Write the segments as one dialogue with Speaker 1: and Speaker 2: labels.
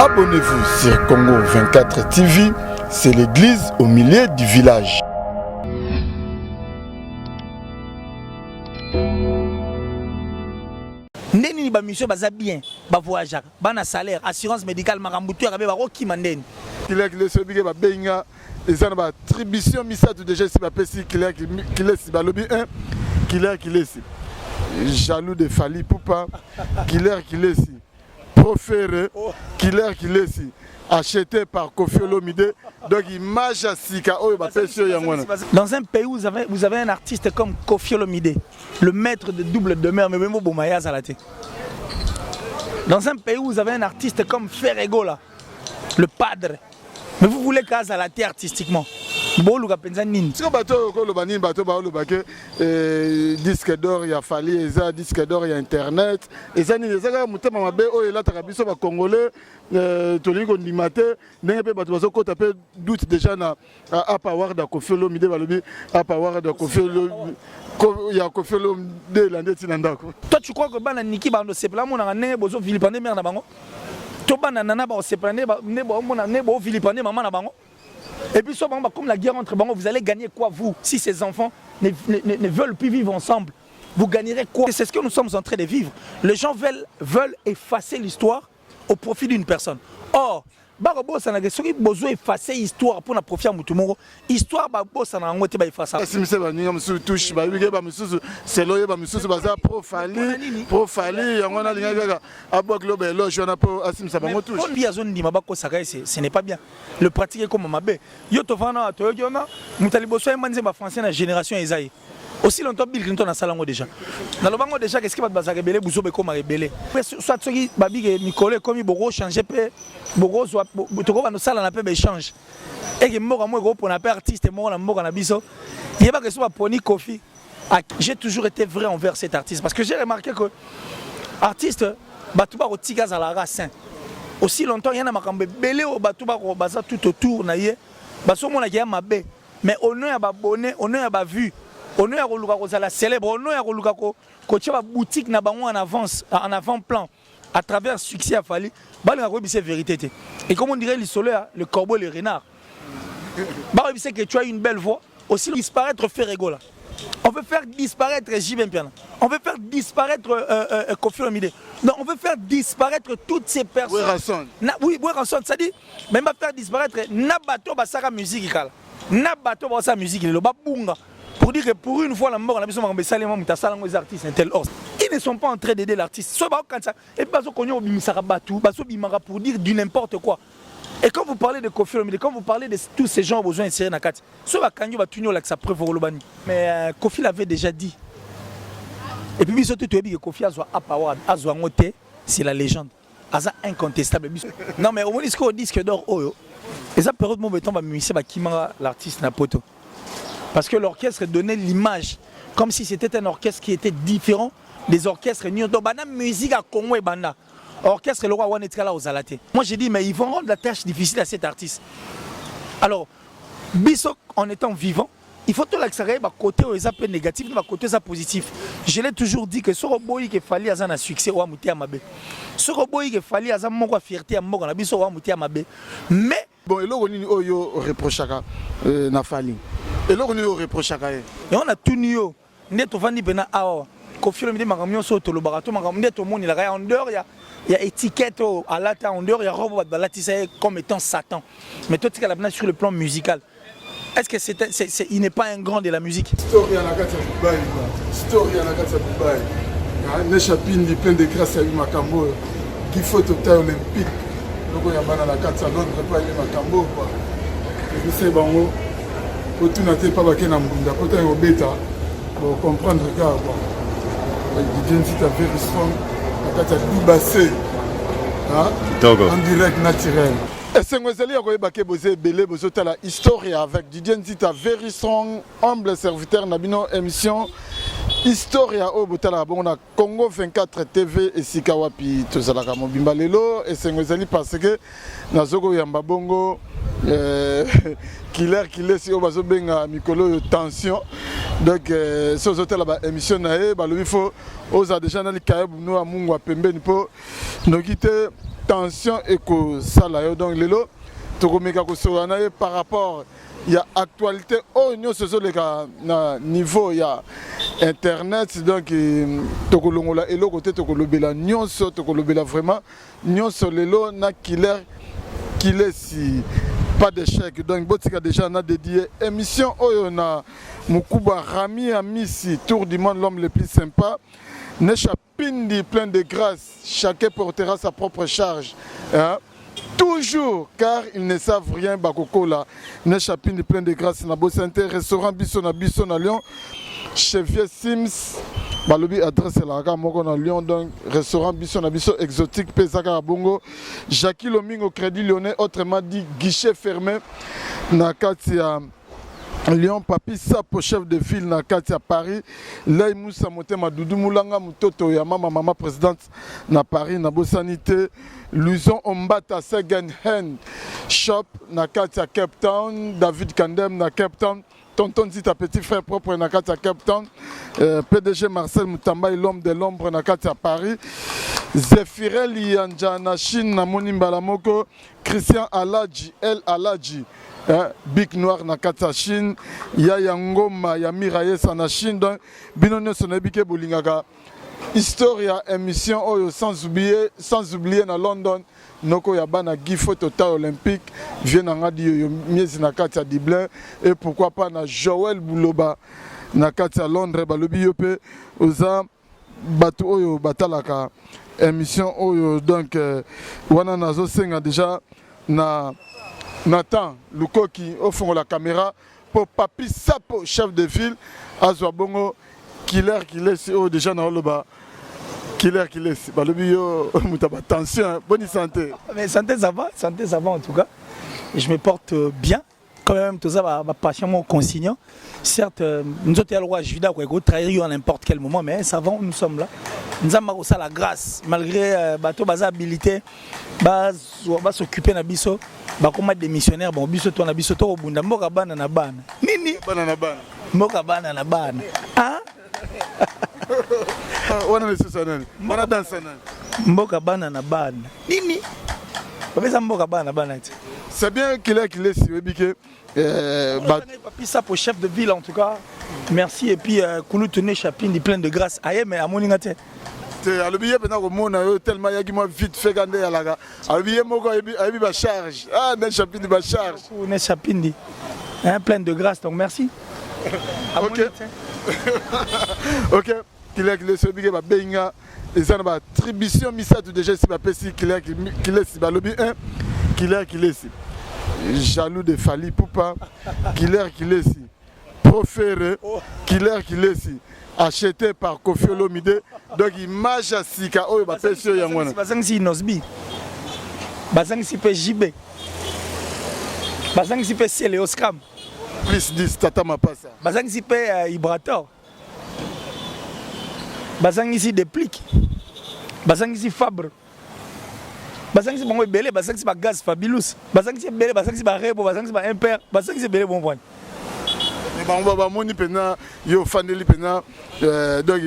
Speaker 1: Abonnez-vous sur Congo 24 TV, c'est l'église au milieu du village.
Speaker 2: Ndeni ba mission baza bien, ba voyage, ba na salaire, assurance médicale makambutu akabe ba roki mandeni.
Speaker 1: Kila kile sobige ba benga ezana ba attribution misatu déjà si ba pesi kila si ba lobby 1 kila si jaloux de Fali Poupa kila si proféré kila si acheté par Kofi Olomide. Donc image à Sika oh ba pesi yangwana.
Speaker 2: Dans un pays où vous avez un artiste comme Kofi Olomide, le maître de double demeure mais même Bomaya Zalaté. Dans un pays où vous avez un artiste comme Ferrego là, le padre, mais vous voulez qu'à Zalaté artistiquement. Boluka penza nini?
Speaker 1: Si bateau ko lo banini bateau ba lo baké disque d'or ya Fali eza disque d'or ya internet eza ni ezaka mutema mabe o ela takabiso ba congolais toli ko ndimate ndenge pe bato bazoko taper doute déjà na à power da Kofi Olomide balobi à power da Kofi Olomide ya Kofi Olomide landeti na ndako.
Speaker 2: Toi tu crois que bana niki bando sepla mona ndenge bozo vilipande mère na bango? To bana nana ba sepla ne bo mona ne bo vilipande maman na bango? Et puis, comme la guerre entre banques, vous allez gagner quoi, vous, si ces enfants ne veulent plus vivre ensemble? Vous gagnerez quoi? C'est ce que nous sommes en train de vivre. Les gens veulent effacer l'histoire au profit d'une personne. Or, Barobo, ça n'a besoin d'effacer l'histoire pour la profiter à Moutoumoro. Histoire, Barobo, ça n'a pas besoin d'effacer. Ce n'est pas bien. Le pratiquer comme Mabé. Yotovana, Toyona, Moutaliboso et Manzema français dans la génération Esaïe. Aussi longtemps Bill Clinton a salango déjà. Dans le bango déjà qu'est-ce qui va te baser rebelle Bouzo Beko m'a rebelle. Soit ceux qui babi Nicolas comme il bogo changer pe bogo soit toko va nous sala na pe échange. Et que moko moi gros pour na pe artiste moko na moko na biso. Il y a pas que soit poni Kofi. J'ai toujours été vrai envers cet artiste parce que j'ai remarqué que artiste batuba otiga za la race. Aussi longtemps il y en a makambe belé au batuba ko baza tout autour na yé. Baso mona ki ya mabe. Mais honneur ya ba bonnet, honneur ya ba vue. On est à la célèbre, on est à la boutique en avant-plan à travers le succès à Fali. C'est vérité. Et comme on dirait le corbeau et le renard. C'est que tu as une belle voix. Aussi disparaître Ferrego là. On veut faire disparaître J.B. Mpiana. On veut faire disparaître Kofi Olomide. Non, on veut faire disparaître toutes ces personnes. Oui, Rasson, ça dit, même pas faire disparaître Nabato Basara musique. Nabato Basara musique. Le Babunga. Pour dire que pour une fois, la mort, on a besoin de les artistes, ils ne sont pas en train d'aider l'artiste. Et puis, pour dire du n'importe quoi. Et quand vous parlez de Kofi Olomide, quand vous parlez de tous ces gens qui ont besoin de tirer dans la carte, mais Kofi l'avait déjà dit. Et puis, surtout, Kofi c'est la légende. C'est incontestable. Non, mais au moins, il disque d'or. Et ça, période où l'artiste n'a pas. Parce que l'orchestre donnait l'image comme si c'était un orchestre qui était différent des orchestres. Bana musique à Congo et Banda. Orchestre le roi Wanetkala aux Alaté. Moi j'ai dit mais ils vont rendre la tâche difficile à cet artiste. Alors, Bissok en étant vivant, il faut tout l'accélérer à côté aux appels négatifs, à côté aux positifs. Je l'ai toujours dit que ce robot qui fallait à un succès ou à Mouti Amabe. Ce robot qui fallait à un fierté à Mouti Amabe, ou à Mouti Amabe. Mais
Speaker 1: bon, et là on reproche à Nafali. Et là, on reproche à Kaye.
Speaker 2: Et on a tout nu. On est au Vandi Bena Awa. Kofi Olomide Magamio Soto le barato Magamio tout le monde il a en dehors il y a étiquette à l'ata en dehors il y a robe de l'atissa comme étant Satan. Mais toi tu as la sur le plan musical. Est-ce que il n'est pas un grand de la musique?
Speaker 1: Story à la Gatsa Dubaï. Story à la Gatsa Dubaï. Ne chapine plein de grâce à Makambo qui faut au temps olympique. Donc il y a pas la Gatsa Londres pas Makambo quoi. Et c'est bon. Tout n'a pas baqué dans le monde, quand on est au bêta, pour comprendre que Didier Zita very strong, quand il a en direct naturel. Et c'est moi qui ai baqué bosé belé bosota la histoire avec Didier Zita very strong, humble serviteur Nabino émission Historia au botala bon na Congo 24 TV et Sikawapi tozalaka mobimba lelo et c'est moi parce que nazoko yamba bongo killer si obazo benga mikolo tension donc ce hôtel là émission na e ba le faut oza déjà na likaye no amungu apembe ni po nokite tension et que ça là donc lelo tokomeka ko sorana par rapport il y a actualité au na niveau il y a internet donc tokolongola elo côté tokolobela nyonso tokolobela vraiment nyonso lelo na killer si pas d'échec donc botika déjà on a dédié émission oyo na Mukuba Rami Amisi tour du monde l'homme le plus sympa Nesha Pindi plein de grâce chacun portera sa propre charge hein? Toujours, car ils ne savent rien, Bakoko là. Nesha Pindi plein de grâce, na Bossanté, restaurant Bisson à Lyon, Chevier Sims, Balobi adresse la gare Moko à Lyon, donc restaurant Bisson exotique, Pesaka à Bongo, Jackie Lomingo Crédit Lyonnais, autrement dit guichet fermé, Nakatia. Lyon Papi Sapo chef de ville na kati à Paris Lay Moussa Motema Doudou Moulanga Mutoto ya mama présidente na Paris na Bosanité Luison Ombata Second Hand Shop na kati à Cape Town David Kandem na Cape Town Tonton Zita petit frère propre na kati à Cape Town PDG Marcel Moutambaï l'homme de l'ombre na kati à Paris Zephirel Yanja na Chine na Monimbala Moko Christian Aladji El Aladji Big Noir na kata Chine, ya Ngoma, ya Miraïsa na Chine, donc Binono Sonebike Bolingaka. Historia émission oyo sans oublier na London, noko ya bana Gifo Total Olympique, vient na ngadi yo miezi na kata Dublin et pourquoi pas na Joël Bouloba na kata Londres balobi yo pe oza batu oyo batalaka émission oyo donc wana nazo senga déjà na Nathan Lukoki au fond de la caméra pour Papi Sapo chef de ville Azwa Bongo killer déjà dans le bas killer balobi yo mutaba tension bonne santé
Speaker 2: mais santé ça va en tout cas et je me porte bien quand même tout ça va patiemment consignant certes nous autres le roi Juda quoi trahir à n'importe quel moment mais ça va nous sommes là nous avons ça la grâce malgré bateau bas habilité bas s'occuper na biso ba comme des missionnaires bon biso to na biso to bunda mboka bana na bana nini mboka bana na bana ah
Speaker 1: wana le sosanani wana dansanani
Speaker 2: mboka bana na bana nini babeza mboka bana na bana
Speaker 1: c'est bien qu'il est si webike
Speaker 2: Papi Sapo chef de ville en tout cas merci et puis Koulou tenait Chapine plein de grâce aye mais à moningate
Speaker 1: alobiye pena komona yo tellement yaki moi vite fait gande ya laga alobiye moko ayebi ba charge ah Nesha Pindi ba charge
Speaker 2: Nesha Pindi plein de grâce donc merci
Speaker 1: ok ok qu'il est ce bige ba benga eza na ba attribution misatu déjà si ba pesi qu'il est ba lobi 1 qu'il est jaloux de Fali Poupa qu'il est proféré qu'il est acheté par Kofi Olomide donc image à Sika oyo ba pesio yangwana
Speaker 2: bazangisi Nosbi bazangisi pe JB bazangisi pe Célé Scam
Speaker 1: plus 10 Tata Mapasa
Speaker 2: bazangisi pe Ibrator bazangisi Déplique bazangisi Fabre bazangisi bongo belé bazangisi ba Gaz Fabulous bazangisi belé bazangisi ba Rebo bazangisi ba Imper bazangisi belé bon point
Speaker 1: on va moni pena yo faneli pena donc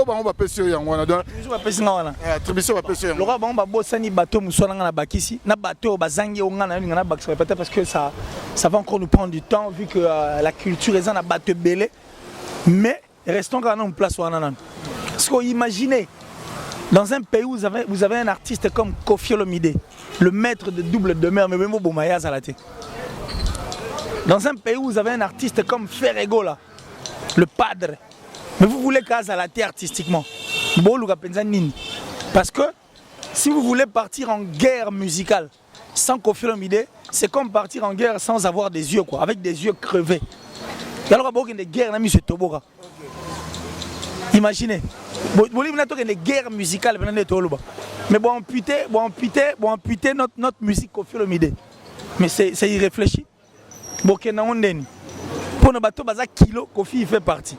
Speaker 1: on va pesio yangwana donc
Speaker 2: toujours pesi ngwana
Speaker 1: attribution va pesio
Speaker 2: yangwana lora ba bosani bateau musona na bakisi na bateau bazangi ngana na bakisi peut-être parce que ça va encore nous prendre du temps vu que la culture est en bateau belé mais restons quand même en place wana parce que imaginez dans un pays où vous avez un artiste comme Kofi Olomide le maître de double demeure mais même Bomaya Zalate. Dans un pays où vous avez un artiste comme Ferrego là, le padre, mais vous voulez qu'à la terre artistiquement. Parce que si vous voulez partir en guerre musicale sans Kofi Olomide, c'est comme partir en guerre sans avoir des yeux quoi, avec des yeux crevés. Alors il y a des guerres dans ce Toboga. Imaginez. Il y a des guerres musicales mais bon amputer notre musique Kofi Olomide. Mais c'est irréfléchi. Bokena ondeni pour na bato baza kilo Kofi fait partie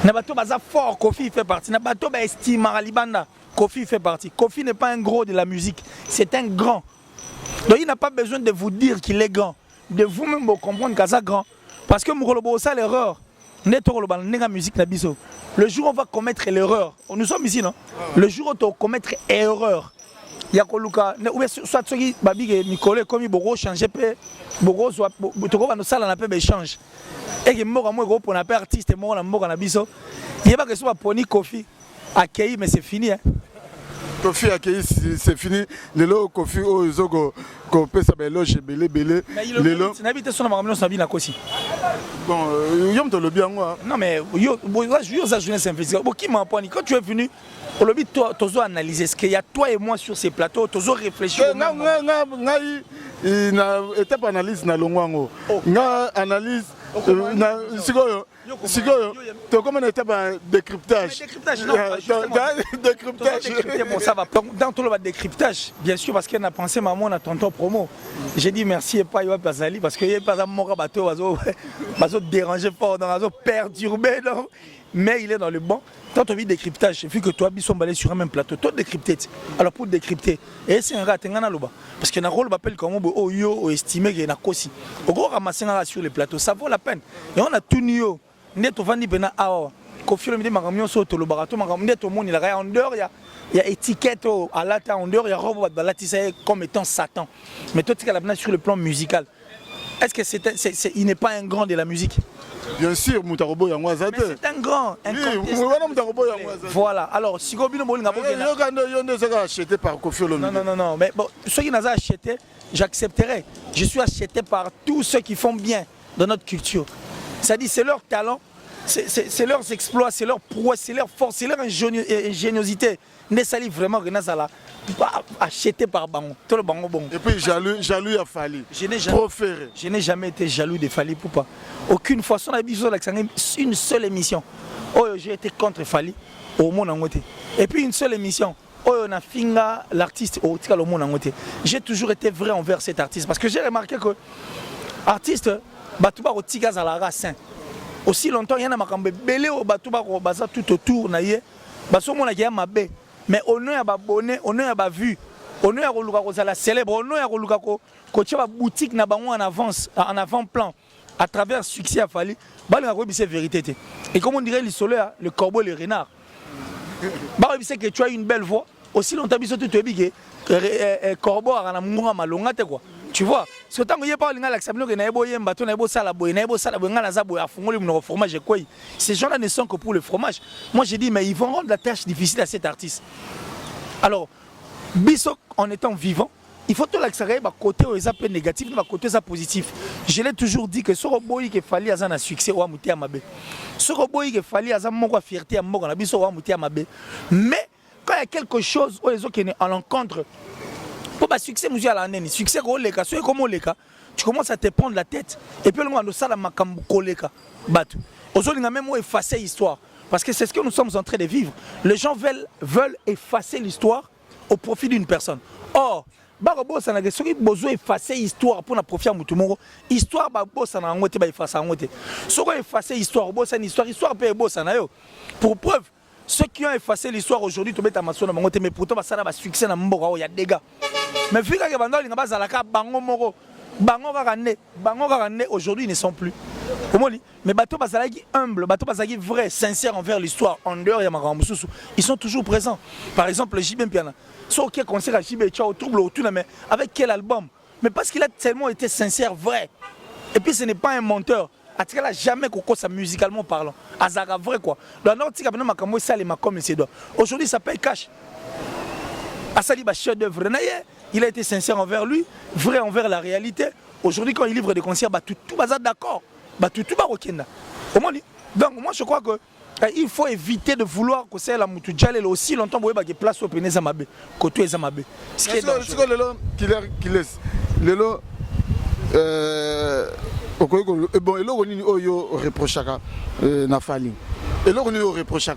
Speaker 2: na bato baza fort Kofi fait partie na bato ba estime libanda Kofi fait partie. Kofi n'est pas un gros de la musique, c'est un grand. Donc il n'a pas besoin de vous dire qu'il est grand, de vous-même vous comprendre qu'il est grand parce que mukolobo ça l'erreur neto loba ndenga musique na biso. Le jour où on va commettre l'erreur, nous sommes ici non, le jour où on va commettre erreur ya koluka ou soit soki babike mikolo comme boko changer pe boko soit toko ba no sala na pe ba échange et que mboka mo ko pona pe artiste mo na mboka na biso yeba que soit poni Kofi accueilli mais c'est fini hein.
Speaker 1: Kofi accueilli c'est fini lelo Kofi o zoko ko pesa ba loge belé lelo
Speaker 2: n'habite son makambo so bina kosi
Speaker 1: bon yom to lobi yango
Speaker 2: non mais yo za journée sympathique bo qui m'a poni quand tu es venu au lobby toi tozo analyser ce qu'il y a toi et moi sur ces plateaux tozo réfléchir
Speaker 1: ngai na étape analyse na longwango nga analyse na sikoyo to comme une étape décryptage
Speaker 2: bon ça va dans tout le décryptage bien sûr parce qu'elle a pensé maman on a tonton promo j'ai dit merci et pas Yoa Pazali parce que il pas ça mon bateau bazo déranger fort dans perturbé non mais il est dans le bon. Quand tu vis décryptage, vu que toi, ils sont balés sur un même plateau, toi décrypter. Alors pour décrypter, et c'est un rat, parce qu'il y a un rôle appelle comme on estimé qu'il y a un cosi. Au gros ramasser un rat sur les plateaux, ça vaut la peine. Et on a tout nio. Net au vandi bena awa. Kofi le midi magamio soto le barato magamio tout le monde il a en dehors il y a étiquette à la en dehors il y a robe de la tissé comme étant Satan. Mais toi tu as la sur le plan musical. Est-ce que il n'est pas un grand de la musique?
Speaker 1: Bien sûr, Moutarobo Yangwazate.
Speaker 2: C'est un grand. Voilà. Alors, si vous avez
Speaker 1: acheté par Kofi Olomide.
Speaker 2: Non. Mais bon, ceux qui n'ont pas acheté, j'accepterai. Je suis acheté par tous ceux qui font bien dans notre culture. C'est-à-dire, c'est leur talent, c'est leurs exploits, c'est leur prouesse, c'est leur force, c'est leur ingéniosité. Ne sali vraiment Renazala. Acheté par Bango. Tout le Bango bon.
Speaker 1: Et puis jaloux à Fali.
Speaker 2: Je n'ai jamais été jaloux de Fali Poupa. Aucune fois, son habitude une seule émission. Oh, j'ai été contre Fali au monde en côté. Et puis une seule émission. Oh, on a finga l'artiste au monde en côté. J'ai toujours été vrai envers cet artiste parce que j'ai remarqué que artiste Batouba au Tigaz à la race. Aussi longtemps il y en a makambe belé au Batouba au baza tout autour naïe. Baso mon a ma baie. Mais honneur à babonné, honneur à ba vue, honneur à Luka Kozala célèbre, honneur à Luka Kocha boutique na bango en avant-plan à travers succès à Fali, bah c'est vérité. Et comme on dirait le corbeau et le renard. Bah c'est que tu as une belle voix, aussi longtemps que tu es bigué, corbeau a un malonga quoi. Tu vois, ce temps où il y a pas l'acceptation que naïbo yem bateau naïbo salaboy naïbo salaboy ngana zaboy a fongoli mon fromage quoi. Ces gens-là ne sont que pour le fromage. Moi j'ai dit mais ils vont rendre la tâche difficile à cet artiste. Alors, Bissok en étant vivant, il faut tout l'accélérer bah côté aux appels négatifs, bah côté ça positif. Je l'ai toujours dit que ce robot qui fallait à un succès ou à mouter à ma baie. Ce robot qui fallait à un mon fierté à mon abisso ou à mouter à ma baie. Mais quand il y a quelque chose où les autres qui sont à l'encontre. Pour le succès, succès comme tu commences à te prendre la tête. Et puis, on a ça, même effacer l'histoire. Parce que c'est ce que nous sommes en train de vivre. Les gens veulent effacer l'histoire au profit d'une personne. Or, ceux qui ont besoin d'effacer l'histoire pour profiter à Moutoumoro, l'histoire, ça n'a pas effacé. Ceux qui ont effacé l'histoire, l'histoire peut être pour preuve. Ceux qui ont effacé l'histoire aujourd'hui, mais pourtant, ça a succès dans le monde, il y a des gars. Mais vu que Bango aujourd'hui ne sont plus. Mais Bato Bazalaki humble, Bato Bazalaki vrai, sincère envers l'histoire, en dehors ils sont toujours présents. Par exemple, le JB Piana. Soit qui concert à JB Tchao, trouble autour, mais avec quel album? Mais parce qu'il a tellement été sincère, vrai. Et puis ce n'est pas un menteur. Il n'a jamais coco ça musicalement parlant. Azara vrai quoi. Aujourd'hui ça paye cash. Asali ba chef d'œuvre. Il a été sincère envers lui, vrai envers la réalité. Aujourd'hui quand il livre des concerts, tout bazar d'accord. Tout barokenda. Donc moi je crois que il faut éviter de vouloir que c'est la moutou djalé aussi longtemps pour que place au peneza mabe, côté ezamabe. Ce qui est dangereux.
Speaker 1: Qui laisse. Lelo bon, et là, on reproche à Fali. Et là, on reproche à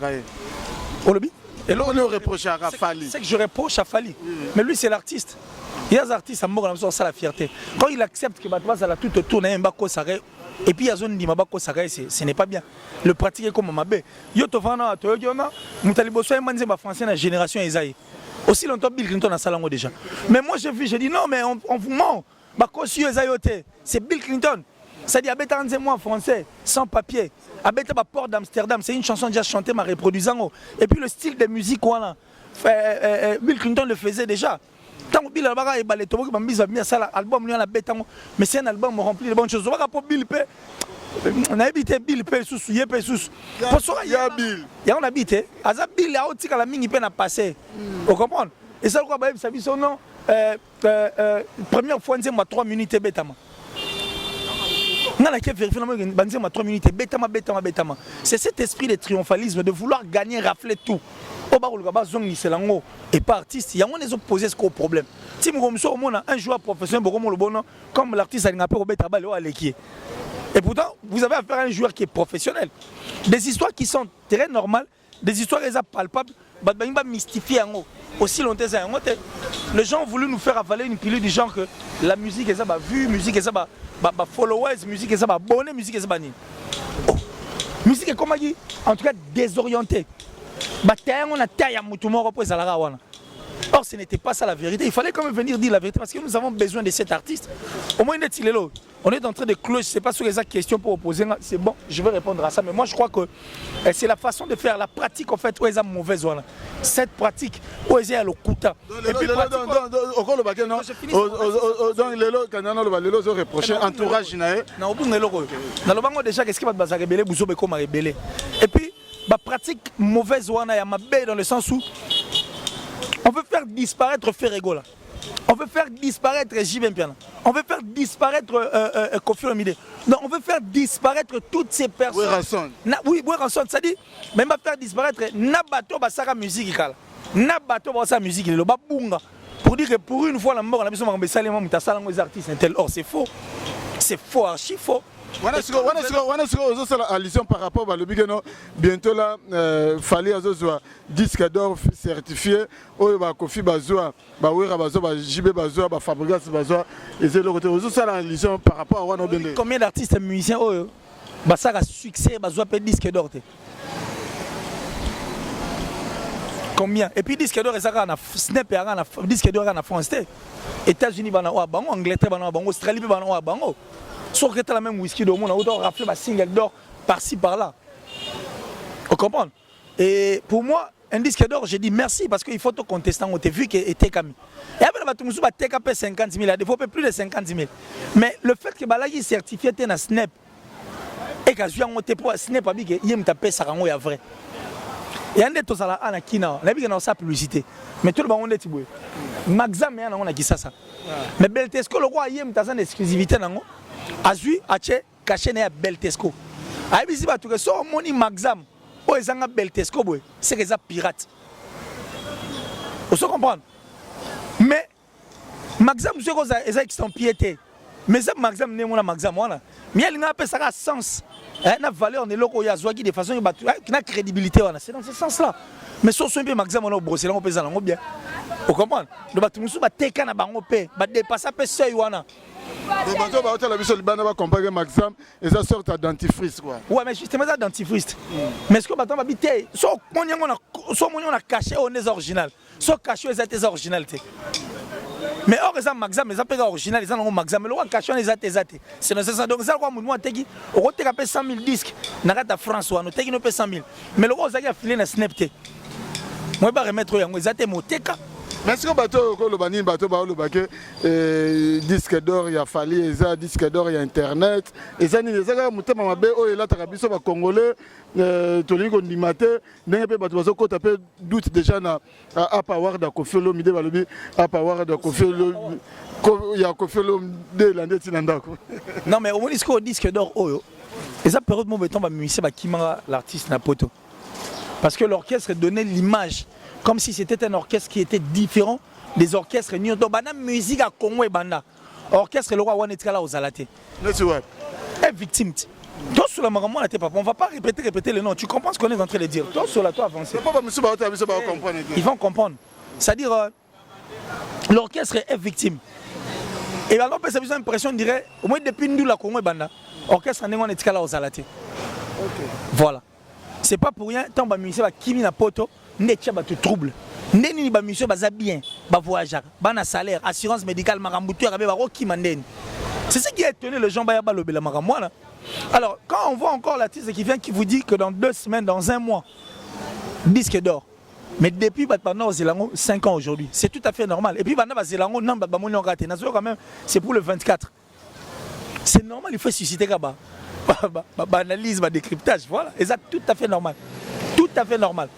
Speaker 2: Olobi.
Speaker 1: Et là, on reproche à Fali.
Speaker 2: C'est que je reproche à Fali. Mais lui, c'est l'artiste. Il y a des artistes à mort, ça la fierté. Quand il accepte que Batouba, ça la tout autour, et puis il y a zone Dimabako Saray, ce n'est pas bien. Le pratiquer comme Mabé. Yotovana, Toyona, Moutaliboso, Manze, français, la génération Esaïe. Aussi longtemps, Bill Clinton a salango déjà. Mais moi, j'ai vu, j'ai dit non, mais on vous ment. C'est Bill Clinton. C'est-à-dire, à moi français, sans papier, à Port d'Amsterdam, c'est une chanson déjà chantée, ma reproduisant. Et puis le style de musique, voilà. Bill Clinton le faisait déjà. Tant que Bill a et balé, tout le monde a mis ça l'album, lui, on a bête, mais c'est un album rempli de bonnes choses. On va pas Bill P. On a habité Bill P. Sous, il y a P. Sous.
Speaker 1: Il y a Bill.
Speaker 2: Il y a on habité. Asa Bill, il y a aussi quand la mine peine à passer. Vous comprenez? Et ça, quoi, ça dit son nom. Première fois, on a 3 minutes bêtement. On a vérifié 3 minutes bêtement. C'est cet esprit de triomphalisme de vouloir gagner, rafler tout. Et pas artiste, il y a des opposés au problème. Si un joueur professionnel, comme l'artiste a et pourtant, vous avez affaire à un joueur qui est professionnel. Des histoires qui sont très normales, des histoires palpables, mystifier aussi longtemps. Les gens ont voulu nous faire avaler une pilule du genre que la musique est ça, vue, musique est ça, followers, musique est ça, abonnés, musique est ça. Musique est comment dire, en tout cas désorientée. Or, ce n'était pas ça la vérité. Il fallait quand même venir dire la vérité parce que nous avons besoin de cet artiste. Au moins, on est en train de clocher. Je ne sais pas sur les questions pour opposer. C'est bon, je vais répondre à ça. Mais moi, je crois que c'est la façon de faire, la pratique en fait, où elle est mauvaise. Cette pratique, où elle est le couta. Et puis, et puis, la pratique mauvaise, dans le sens où on veut faire disparaître Ferrego là. On veut faire disparaître J.B. Mpiana. On veut faire disparaître Koffi Olomide. Non, on veut faire disparaître toutes ces personnes. Oui, Ranson, ça dit, même pas faire disparaître Nabato Basara musique. Nabato Basara musique, le babunga. Pour dire que pour une fois, la mort, on a besoin de saler les artistes. Or, c'est faux. C'est faux, archi faux.
Speaker 1: On a allusion par rapport à l'obligation bientôt là fallait avoir disque d'or certifié au Kofi Bazoa Bawera Bazoa JB Bazoa Fabrigas Bazoa et c'est le côté aux allusion par rapport à Wano Bende.
Speaker 2: Combien d'artistes musiciens ça a succès Bazoa peut disque d'or. Combien? Et puis disque d'or ça a Snap et disque d'or en France. États-Unis bana wa bango, Angleterre bana wa bango, Australie bana wa bango. Sauf que tu as la même whisky de monde, on a raflé ma single d'or par-ci par-là. Vous comprenez? Et pour moi, un disque d'or, j'ai dit merci parce qu'il faut te contester. On t'a vu qu'il était camion. Et après, tu as TKP 50 000, il faut plus de 50 000. Mais le fait que Balagi certifié dans Snap et que je suis Snap, il y a un tapé, ça rend vrai. Il y a un des choses à la Kina, il y a sa publicité. Mais tout le monde est tiboué. Maxam, on a dit ça. Mais Beltesco, le roi, il y a une exclusivité. Azui ache caché na Beltesco. Aibi si batu ke so moni Maxam o ezanga Beltesco boy, c'est que ça pirate. Vous se comprendre? Mais Maxam c'est que ça extant piété. Mais ça Maxam ne mona Maxam wana. Mais il n'a pas ça sens. Na valeur ne loko ya zwaki de façon batu na crédibilité wana. C'est dans ce sens là. Mais so so peu Maxam on brosser là on peut ça là bien. Vous comprenez? Le batu musu ba teka na bango pe, ba dépasser pe seuil wana.
Speaker 1: Les bateaux va comparer Maxam et ça sort à dentifrice quoi.
Speaker 2: Ouais mais justement ça dentifrice. Mais ce que bateau va habiter, soit on a caché on est original, soit caché les original. Mais or ça Maxam mais ça peut être original, ils ont Maxam mais le roi caché les athées. C'est dans ce sens donc ça quoi moi teki, on te capé 100 000 disques, na rata France ou on teki no 100 000. Mais le roi ça qui a filé na Snapte. Moi ba remettre yango les athées moteka.
Speaker 1: Mais est-ce que le bateau disque d'or, il y a fallu, disque d'or, il y a internet. Et ça, il y a des Congolais, tout le monde maté, doute déjà à Power de Koffi Olomide, à Power de Koffi Olomide, il y a Koffi Olomide,
Speaker 2: non, mais au moins, disque d'or, et ça, période où on va musicien, l'artiste na poto. Parce que l'orchestre donnait l'image. Comme si c'était un orchestre qui était différent des orchestres nyoto bana musique à Congo et banda. Orchestre le roi Wanetkala aux Alaté. Est victime. Toi sur la maman là t'es pas. On va pas répéter les noms. Tu comprends ce qu'on est en train de dire. Toi sur la toi avancer. Ils vont comprendre. C'est-à-dire l'orchestre est victime. Et alors ça a l'impression on dirait au moins depuis nous la Congo et banda. Orchestre n'est Wanetkala aux Alaté. Voilà. C'est pas pour rien tant ba musicien va kimi na poto. Netia ba te trouble. Ndeni ba monsieur baza bien, ba voyageur, ba na salaire, assurance médicale marambutu arabe ba roki mandeni. C'est ce qui a étonné les gens ba ba lobela maramwana. Alors, quand on voit encore l'artiste qui vient qui vous dit que dans 2 semaines, dans 1 mois, disque d'or. Mais depuis pendant 5 ans aujourd'hui, c'est tout à fait normal. Et puis pendant quand même, c'est pour le 24. C'est normal, il faut susciter là-bas. Analyse, décryptage, voilà. Et ça, tout à fait normal. Tout à fait normal.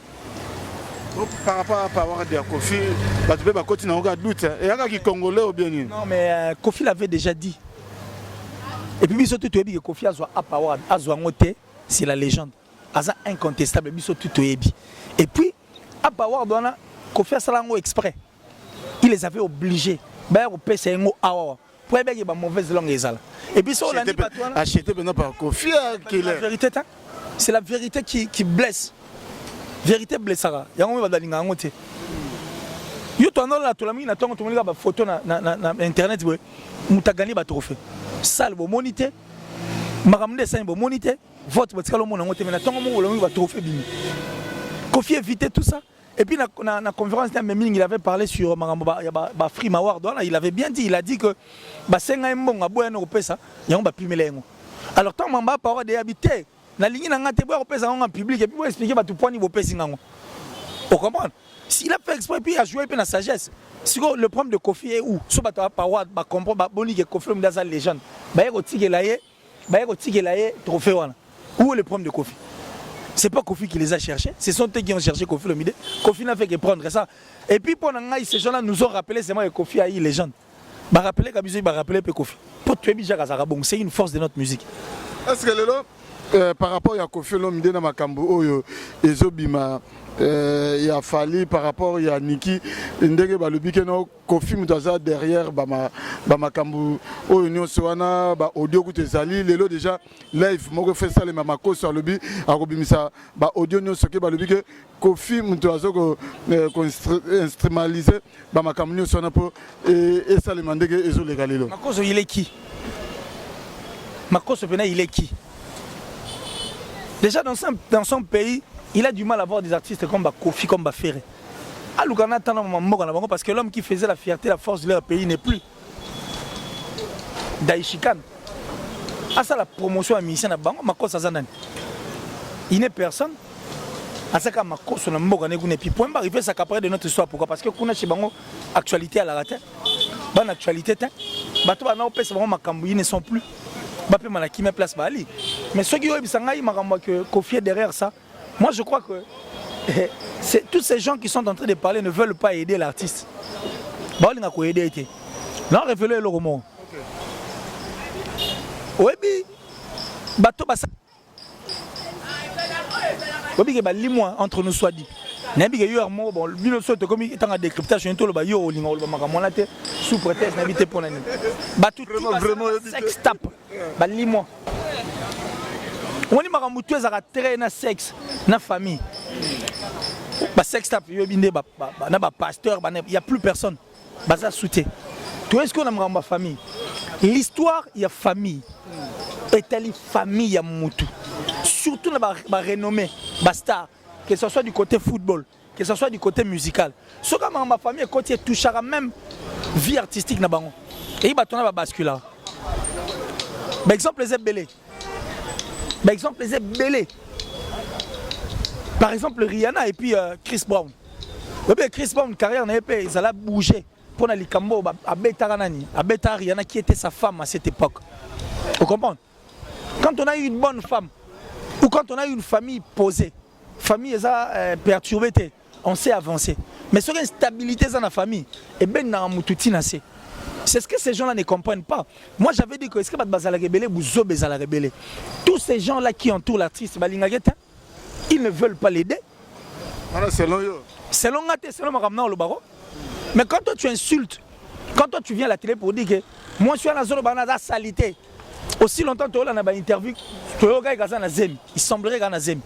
Speaker 3: Donc, par rapport à Power de Kofi, tu peux continuer à avoir doute. Et il y a qui Congolais ou bien?
Speaker 2: Non, mais Kofi l'avait déjà dit. Et puis, surtout, tu as dit que Kofi a Power, c'est la légende. C'est incontestable. Et puis, à Power, Kofi a fait exprès. Il les avait obligés. Pour qu'il y ait une mauvaise langue. Et puis, ça, on a dit
Speaker 3: acheté par Kofi.
Speaker 2: La vérité, c'est la vérité qui blesse. Vérité blessera. Il y a un peu de choses. Yo tu as la photo na internet où tu as gagné le trophée. Ça le monité. Maramde ça le monité. Vote parce que le monde a monté mais tant que le trophée bini. Kofi éviter tout ça. Et puis na conférence il avait parlé sur Maramba ba Free Maward. Il avait bien dit, il a dit que ba senga mbongo aboya no pesa yango ba pimela yango. Alors tant mamba parole de habiter na ligne na ngate boya pesa en public et puis pour expliquer ba tout point niveau pesa ngango. On comprend. S'il a fait exprès puis il a joué un peu la sagesse. Si le problème de Kofi est où? So ba ta parole ba comprendre ba boni que Kofi mu dans légende. Ba yeko tigelaye trophée wana. Où est le problème de Kofi? C'est pas Kofi qui les a cherchés, ce sont eux qui ont cherché Kofi Olomide. Kofi n'a fait que prendre ça. Et puis pendant que ces gens-là nous ont rappelé, c'est moi que Kofi a eu les gens. Bah rappeler Kabizo, bah rappeler Kofi. Pour tuer Bija Kazarabong, c'est une force de notre musique.
Speaker 3: Est-ce que par rapport à Kofi Olomide dans Makambo, Ezobima, il y a Fali par rapport à Niki, Ndege Balubike no Kofi Mutaza derrière Makambo, Union Soana, audio Koutezali, Lelo déjà live, moi fait ça les Mamako sur le bi, à Robimisa, audio Union Soke Balubike, Kofi Mutaza instrumentalisé, Makambo Soana et ça les Mandege Ezo Legalilo.
Speaker 2: Makoso il est qui? Makoso Pena il est qui? Déjà dans son pays, il a du mal à voir des artistes comme Kofi, comme Ferré. Parce que l'homme qui faisait la fierté, la force de leur pays n'est plus. Daishikan. À ça la promotion à musicien à Bango, Makosa Zanani. Il n'est personne. À ça quand Makosa n'a pas gagné et puis point barre, il fait ça qu'après de notre histoire. Pourquoi? Parce que qu'on a chez Bango actualité à la raté. Bonne actualité, bateau na opé c'est Makambo, ils ne sont plus. Bapé Malaki met place Bali. Mais ceux qui ont eu Makambo que Kofi est derrière ça. Moi je crois que tous ces gens qui sont en train de parler ne veulent pas aider l'artiste. Bah on a aider été. Là on révèle le roman. Oui, bateau basa. Oui, que lis-moi entre nous soit dit. Nabi que yo mo bon bino soto comme étant en décryptage tout le ba yo linga le Makambo là sous prétexte n'habiter pour l'année. Bah tout vraiment sex tap. Bah lis-moi. On dit Makambo tu es à terrain na sexe na famille. Bah sex tap yo binde na ba pasteur il y a plus personne. Bah ça soutien. Tu est-ce qu'on a Makambo famille? L'histoire il y a famille. Et telle famille il y a mutu. Surtout na ba renommée, ba star, que ce soit du côté football, que ce soit du côté musical. Ce que ma famille côté touchera même vie artistique na bango. Et il va tourner ba basculer. Par exemple les Belé. Par exemple les Belé. Par exemple Rihanna et puis Chris Brown. Chris Brown carrière n'a pas ça l'a bougé pour les Cambo à Betaranani, à Beta Rihanna qui était sa femme à cette époque. Vous comprenez? Quand on a eu une bonne femme ou quand on a eu une famille posée, famille perturbée, on sait avancer. Mais sur une stabilité dans la famille, et ben na mututina c'est. C'est ce que ces gens-là ne comprennent pas. Moi j'avais dit que est-ce que Bazala rebelle ou Zo Bezala rebelle. Tous ces gens-là qui entourent l'artiste Balingageta, ils ne veulent pas l'aider.
Speaker 3: Selon eux.
Speaker 2: Selon Ngate, selon Maramna le baro. Mais quand toi tu insultes, quand toi tu viens à la télé pour dire que moi je suis à la zone de salité. Aussi longtemps que tu as une interview, tu as un zemi. Il semblerait qu'il y a un zemi.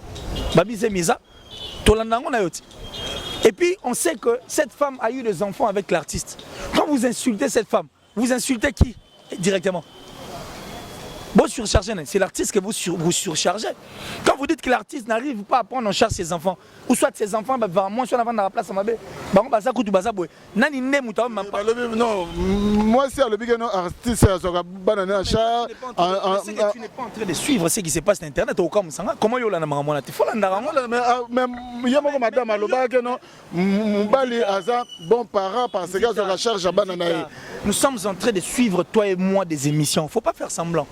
Speaker 2: Et puis on sait que cette femme a eu des enfants avec l'artiste. Quand vous insultez cette femme, vous insultez qui directement? Vous surchargez, c'est l'artiste que vous surchargez. Quand vous dites que l'artiste n'arrive pas à prendre en charge ses enfants, ou soit ses enfants, moi, soit avant dans la place, non,
Speaker 3: moi, c'est le artiste, banana chat.
Speaker 2: Tu n'es pas en train de suivre ce qui se passe sur Internet. Comment il y a
Speaker 3: mais il y a madame Aloba qui bon parent parce que je charge à banana.
Speaker 2: Nous sommes en train de suivre, toi et moi, des émissions. Il ne faut pas faire semblant.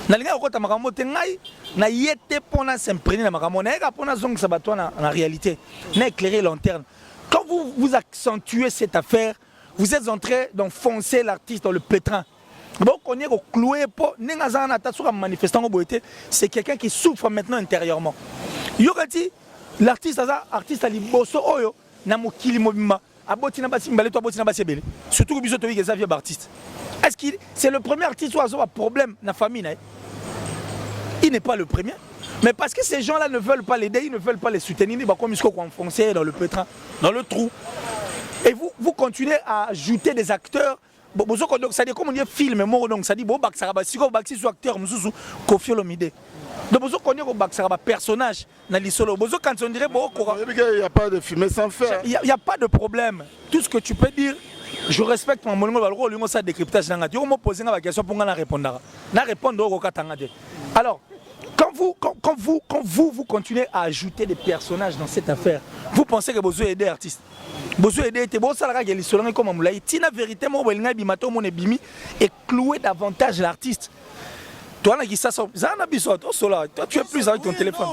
Speaker 2: Na yete pona s'imprégner na makambo na eka pona zong sabato na réalité na éclairer lanterne. Quand vous accentuez cette affaire, vous êtes en train d'enfoncer l'artiste dans le pétrin. Bon, on est cloué pour n'engazana tasura manifestant au boité, c'est quelqu'un qui souffre maintenant intérieurement. Yogati l'artiste artiste ali bosso oyo na mokili mobima aboti na basi mbale to aboti na basi ebele. Surtout que biso to wi Xavier artiste. Est-ce qu'il c'est le premier artiste qui a un problème dans la famille? Il n'est pas le premier. Mais parce que ces gens-là ne veulent pas l'aider, ils ne veulent pas les soutenir, ils vont comme enfoncer dans le pétrin, dans le trou. Et vous continuez à ajouter des acteurs. Ça dit comme on dit film, donc ça dit bon, si vous êtes acteur, Koffi Olomide. Donc vous connaissez un personnage dans l'histoire. Quand on dirait bon,
Speaker 3: il n'y a pas de film sans faire.
Speaker 2: Il n'y a pas de problème. Tout ce que tu peux dire. Je respecte mon monologue, ça décryptage. Je vais poser une question pour répondre. Alors, quand vous continuez à ajouter des personnages dans cette affaire, vous pensez que vous avez aidé l'artiste. Vous avez aidé l'histoire comme on l'a dit. La vérité, et clouer davantage l'artiste. Toi, tu es plus avec ton téléphone.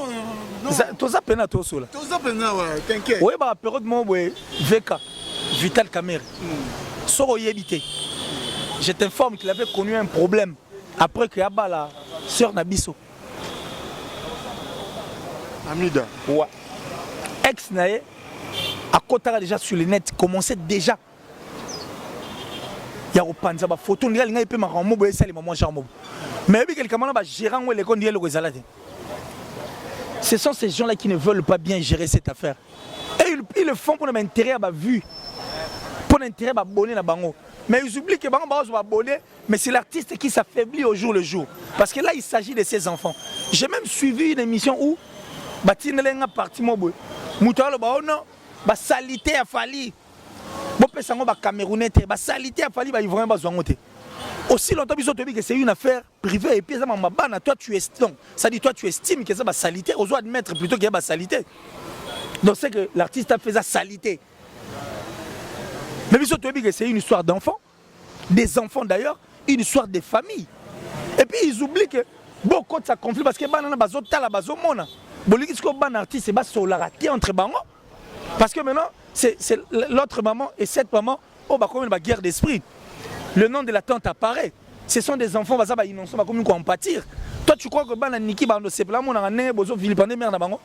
Speaker 3: T'inquiète.
Speaker 2: Oui, VK, Vital Kamer. Je t'informe qu'il avait connu un problème après que Abba, la sœur Nabiso.
Speaker 3: Amida.
Speaker 2: Ouais. Ex-Naé, à Kotara déjà sur le net, commençait déjà. Il y a des photos, il y a des photos, mais ce sont ces gens-là qui ne veulent pas bien gérer cette affaire. Et ils le font pour l'intérêt à la vue. Pour l'intérêt à abonner la bango. Mais ils oublient que bango va abonner, mais c'est l'artiste qui s'affaiblit au jour le jour. Parce que là, il s'agit de ses enfants. J'ai même suivi une émission où Batinelenga parti mobo. Moutalo ba ono ba salité a falli. Bo pesango ba Camerounais te ba salité a falli ba ivoirien ba zwangote. Aussi longtemps que c'est une affaire privée et puis ça m'a bana toi tu estimes. Ça dit toi tu estimes que ça ba salité, on doit admettre plutôt qu'il y a ba salité. Donc c'est que l'artiste a fait sa salité. Mais c'est une histoire d'enfants, des enfants d'ailleurs, une histoire de famille. Et puis ils oublient que beaucoup de ça conflit parce que banana bazo tala bazo mona. Boliki ce ban artiste c'est bas sur la raté entre bango. Parce que maintenant c'est l'autre maman et cette maman oh bah comme une guerre d'esprit. Le nom de la tante apparaît. Ce sont des enfants baza ba innocents ba comme quoi en pâtir. Toi tu crois que ban niki bando c'est là mona né bozo vilipande mère na bango.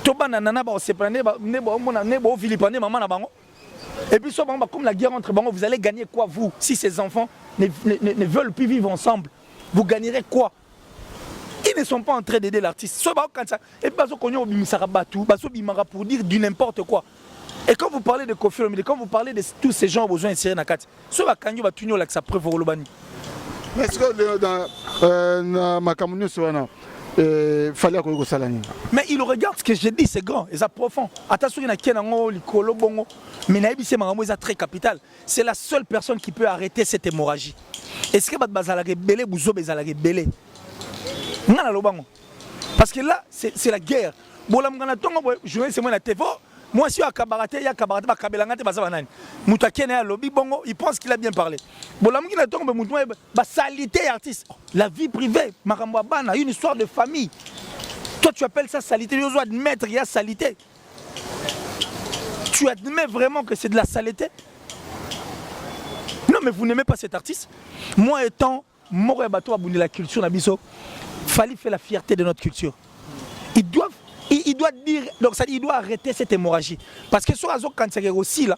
Speaker 2: To ban nana ba se prendre ba né bo mona né bo vilipande maman na bango. Et puis, comme la guerre entre bancs, vous allez gagner quoi, vous? Si ces enfants ne veulent plus vivre ensemble, vous gagnerez quoi? Ils ne sont pas en train d'aider l'artiste. Et puis, pour dire du n'importe quoi. Et quand vous parlez de Koffi Olomide, quand vous parlez de tous ces gens besoin de tirer Nakati, ce va quand va tenir là que ça preuve au Lobani.
Speaker 3: Mais est-ce que dans ma communauté, fallait que ça.
Speaker 2: Mais il regarde ce que j'ai dit, c'est grand et c'est profond. Attention, il y a qui mais c'est très capital. C'est la seule personne qui peut arrêter cette hémorragie. Est-ce que parce que là, c'est la guerre. Moi, si il y a Kabarate, il y a Kabarate, il pense qu'il a bien parlé. Salité artiste. La vie privée, une histoire de famille. Toi, tu appelles ça salité. Tu dois admettre qu'il y a salité. Tu admets vraiment que c'est de la saleté? Non, mais vous n'aimez pas cet artiste. Moi, étant Moro Bato Abouni, la culture Nabiso, Fally fait la fierté de notre culture. Il doit dire, donc ça dit, il doit arrêter cette hémorragie. Parce que sur Azo Kansagé aussi, là,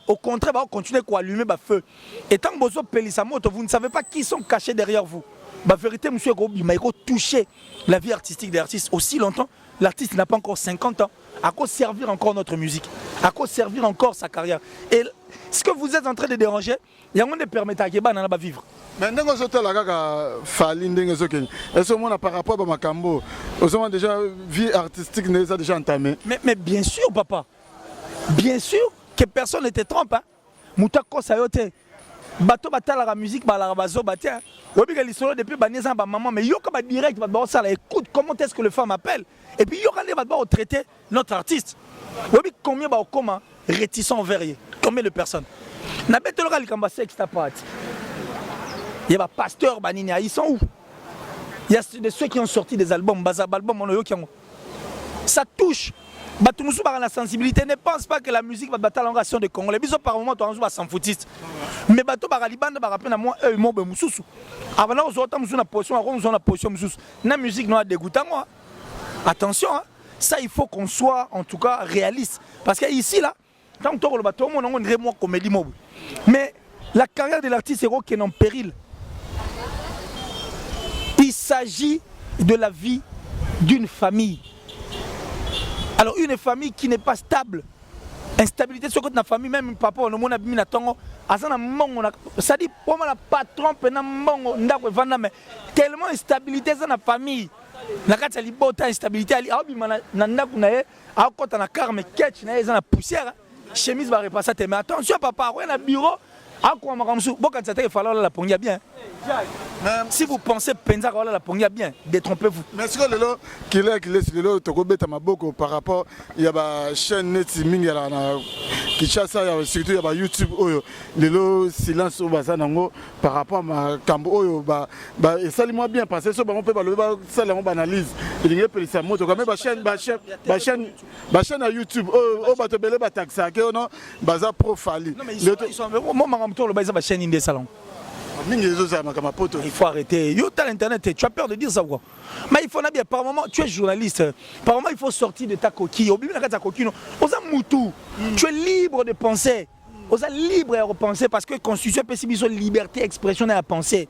Speaker 2: au contraire, on continue à allumer le feu. Et tant que vous vous ne savez pas qui sont cachés derrière vous. La vérité, monsieur Gobi, il faut toucher la vie artistique des artistes aussi longtemps. L'artiste n'a pas encore 50 ans. À quoi servir encore notre musique? À quoi servir encore sa carrière? Et ce que vous êtes en train de déranger, il y a un qui permet à vivre.
Speaker 3: Mais ndenge ozotala kaka Fally ndenge ezokende. Est-ce que moi par rapport à makambo, ozoma déjà vie artistique n'est déjà entamée?
Speaker 2: Mais bien sûr papa. Bien sûr que personne ne te trompe hein. Muta kosa yote. Bato batala la musique balara bazo batia. Obi que l'histoire depuis baneza ba maman mais yo comme direct ba ça là écoute comment est-ce que le femme appelle et puis yo quand va ba traiter notre artiste. Obi combien ba comment réticent envers lui. Combien de personnes. Na betelo ka likamba sex ta party. Il y a des pasteurs, ils sont où? Il y a ceux qui ont sorti des albums, ça touche. La sensibilité ne pense pas que la musique va battre l'engagement de Congolais. Ils ont par moment s'en foutiste. Mais bateau baraliban va rappeler à moi eux mon mususu. Avant nous autres nous on a position mususu. La musique nous a dégoûté moi. Attention hein. Ça il faut qu'on soit en tout cas réaliste parce que ici là tant que le bateau on a une vraie comédie mob. Mais la carrière de l'artiste est en péril. Il s'agit de la vie d'une famille. Alors une famille qui n'est pas stable. Instabilité sur la famille, même papa, on a mis na tongo. Ça dit, pour moi, patron, tellement instabilité dans la famille. La carte est bonne, instabilité. Chemise va repasser. Mais attention, papa, on a un bureau. Si vous pensez penser que la pongia bien, détrompez-vous.
Speaker 3: Mais est-ce que le qu'il est le Tokobeta Maboko par rapport il y a une chaîne net qui chasse surtout il y a YouTube le silence au bazanango par rapport à Cambo et ça moi bien parce que ça on peut pas le ça on analyse il y a plus ça moto quand même chaîne à YouTube au bateau belé bataxa que non baza pro Fally.
Speaker 2: Non mais ils sont moi le baza chaîne indé salon. Il faut arrêter. Yo, t'as l'internet, tu as peur de dire ça quoi. Mais il faut bien, par moment, tu es journaliste. Par moment, il faut sortir de ta coquille. Tu es libre de penser. Tu es libre de penser parce que la Constitution est une liberté d'expression et de penser.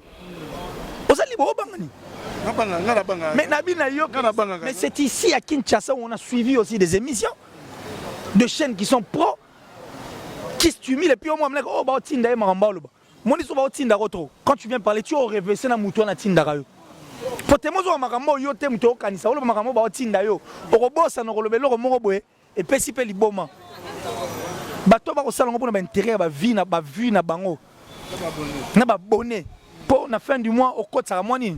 Speaker 2: Tu es libre de mais c'est ici à Kinshasa où on a suivi aussi des émissions de chaînes qui sont pro, qui stimulent et puis au moins, oh, bah, Tinda et Marambalo. Quand tu viens parler, tu as rêvé, c'est un mouton à Tinda. Pour te montrer que tu as un mouton à Tinda. Tu as un mouton et puis si tu as un mouton. Tu as un intérêt à vie, à vue, à bango. Tu as bonnet. Pour la fin du mois, au côté de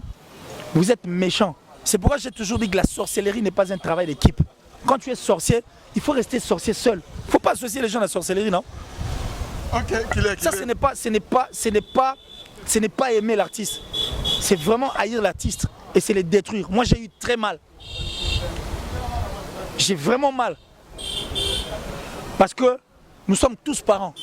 Speaker 2: vous êtes méchant. C'est pourquoi j'ai toujours dit que la sorcellerie n'est pas un travail d'équipe. Quand tu es sorcier, il faut rester sorcier seul. Il ne faut pas associer les gens à la sorcellerie, non?
Speaker 3: Okay,
Speaker 2: ça ce n'est pas aimer l'artiste, c'est vraiment haïr l'artiste et c'est le détruire. Moi j'ai eu très mal, j'ai vraiment mal parce que nous sommes tous parents.